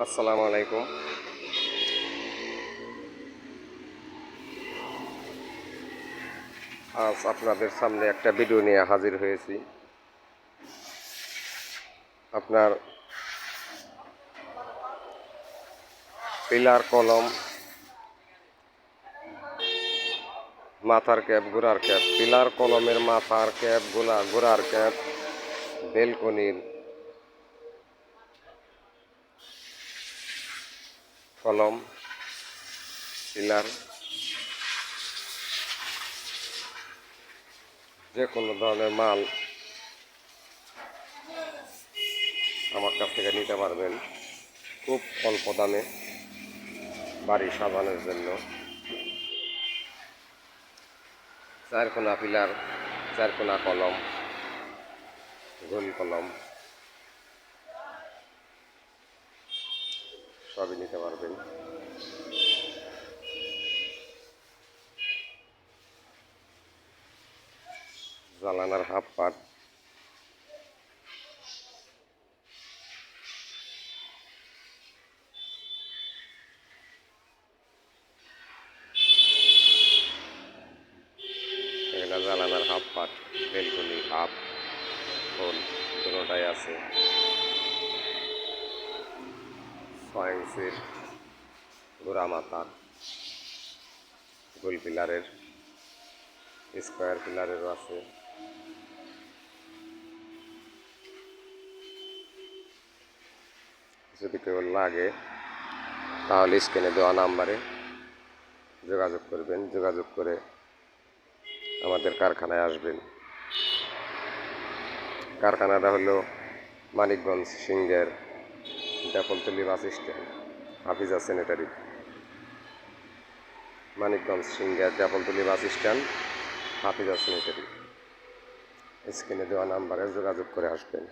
আসসালামু আলাইকুম। আজ আপনাদের সামনে একটা ভিডিও নিয়ে হাজির হয়েছি। আপনার পিলার কলম, মাথার ক্যাপ, গোড়ার ক্যাপ, পিলার কলমের মাথার ক্যাপ, গোড়ার ক্যাপ, বেলকনির কলম, পিলার, যে কোনো ধরনের মাল আমার কাছ থেকে নিতে পারবেন খুব অল্প দামে বাড়ি সাজানোর জন্য। চারকোনা পিলার, চারকোনা কলম, গোল কলম সবই নিতে পারবেন। জালানার হাফ পাট, এখানে জালানার হাফ পাট, বেলকনি হাফ ফুল দুটোটাই আছে। 6 ইঞ্চির গোড়া মাথার গোল পিলারের, স্কোয়ার পিলারেরও আছে। যদি কেউ লাগে তাহলে স্ক্রিনে দেওয়া নাম্বারে যোগাযোগ করবেন, যোগাযোগ করে আমাদের কারখানায় আসবেন। কারখানাটা হলো মানিকগঞ্জ সিংহের Depaltali bus stand, Hafiza sanitary. Manikganj সিংহের Depaltali bus stand, Hafiza sanitary. স্ক্রিনে দেওয়া নাম্বারে যোগাযোগ করে আসবেন।